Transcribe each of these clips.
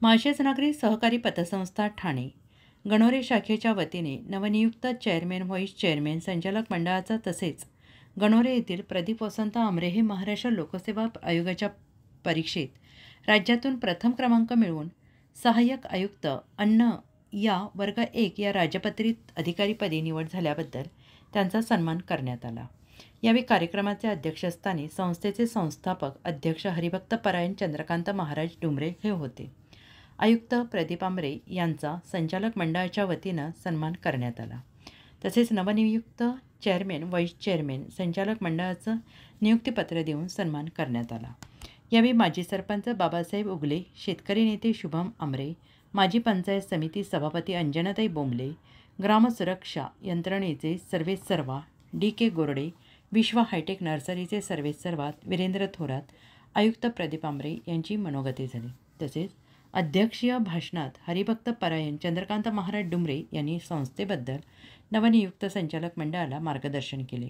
माळशेज नागरी सहकारी पतसंस्था ठाणे गणोरे शाखेच्या वतीने नवनियुक्त चेअरमॅन, व्हाईस चेअरमॅन, संचालक मंडळाचा तसेच गणोरे येथील प्रदीप वसंत आमरे हे महाराष्ट्र लोकसेवा आयोगाच्या परीक्षेत राज्यातून प्रथम क्रमांक मिळवून सहाय्यक आयुक्त अन्न या वर्ग 1 या राजपत्रित अधिकारीपदी निवड झाल्याबद्दल त्यांचा सन्मान करण्यात आला। यावेळी कार्यक्रमाचे अध्यक्षस्थानी संस्थेचे संस्थापक अध्यक्ष हरिभक्त परायण चंद्रकांत महाराज डुमरे हे होते। आयुक्त प्रदीप आमरे यांचा संचालक मंडळाच्या वतीनं सन्मान करण्यात आला। तसेच नवनियुक्त चेअरमॅन, व्हाईस चेअरमॅन, संचालक मंडळाचं नियुक्तीपत्र देऊन सन्मान करण्यात आला। यावेळी माजी सरपंच बाबासाहेब उगले, शेतकरी नेते शुभम आमरे, माजी पंचायत समिती सभापती अंजनाताई बोंबले, ग्रामसुरक्षा यंत्रणेचे सर्वेसर्वा DK गोरडे, विश्व हायटेक नर्सरीचे सर्वेसर्वा वीरेंद्र थोरात, आयुक्त प्रदीप आमरे यांची मनोगते झाली। तसेच अध्यक्षीय भाषणात हरिभक्त परायण चंद्रकांत महाराज डुमरे यांनी संस्थेबद्दल नवनियुक्त संचालक मंडळाला मार्गदर्शन केले।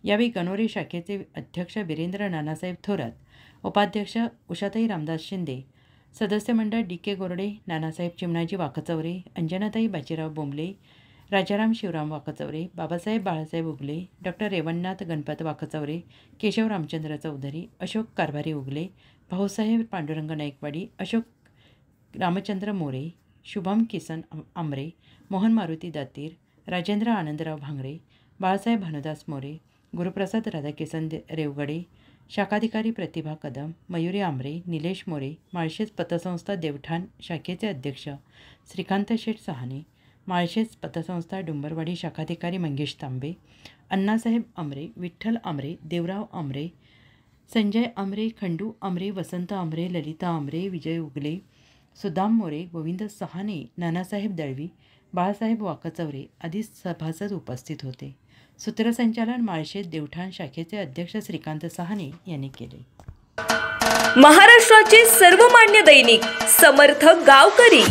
यावेळी गणोरे शाखेचे अध्यक्ष वीरेंद्र नानासाहेब थोरात, उपाध्यक्ष उषाताई रामदास शिंदे, सदस्य मंडळ DK गोरडे, नानासाहेब चिमणाजी वाकचौरे, अंजनाताई बाजीराव बोंबले, राजाराम शिवराम वाकचौरे, बाबासाहेब बाळासाहेब उगले, डॉक्टर रेवणनाथ गणपत वाकचौरे, केशव रामचंद्र चौधरी, अशोक कारभारी उगले, भाऊसाहेब पांडुरंग नाईकवाडी, अशोक रामचंद्र मोरे, शुभम किसन आमरे, मोहन मारुती दातीर, राजेंद्र आनंदराव भांगरे, बाळासाहेब भानुदास मोरे, गुरुप्रसाद राधाकिसन रेवगडे, शाखाधिकारी प्रतिभा कदम, मयुरी आमरे, निलेश मोरे, माळशेज पतसंस्था देवठाण शाखेचे अध्यक्ष श्रीकांत शेठ सहाने, माळशेज पतसंस्था डुंबरवाडी शाखाधिकारी मंगेश तांबे, अण्णासाहेब आमरे, विठ्ठल आमरे, देवराव आमरे, संजय आमरे, खंडू आमरे, वसंत आमरे, ललिता आमरे, विजय उगले, सुदाम मोरे, गोविंद सहाने, नानासाहेब दळवी, बाळासाहेब वाकचौरे आदी सभासद उपस्थित होते। सूत्रसंचालन माळशेज देवठाण शाखेचे अध्यक्ष श्रीकांत सहाने यांनी केले। महाराष्ट्राचे सर्वमान्य दैनिक समर्थ गावकरी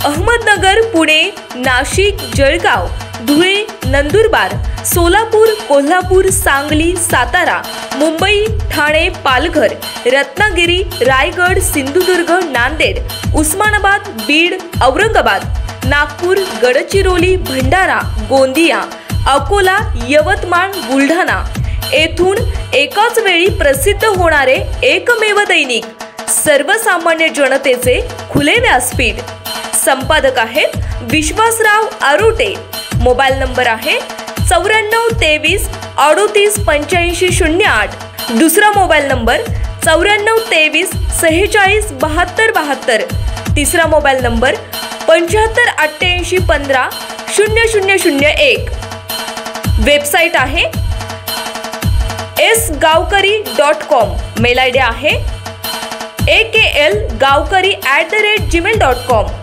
अहमदनगर, पुणे, नाशिक, जळगाव, धुळे, नंदुरबार, सोलापूर, कोल्हापूर, सांगली, सातारा, मुंबई, ठाणे, पालघर, रत्नागिरी, रायगड, सिंधुदुर्ग, नांदेड, उस्मानाबाद, बीड, औरंगाबाद, नागपूर, गडचिरोली, भंडारा, गोंदिया, अकोला, यवतमाळ, बुलढाणा येथून एकाच वेळी प्रसिद्ध होणारे एकमेव दैनिक, सर्वसामान्य जनतेचे खुले व्यासपीठ। संपादक आहेत विश्वासराव आरोटे। मोबाईल नंबर आहे 9423 38 85 08। दुसरा मोबाईल नंबर 9423 46 72 72। तिसरा मोबाईल नंबर 75 88 15 0001। वेबसाईट आहे sgavkari.com। मेल आयडी आहे akl gavkari@gmail.com।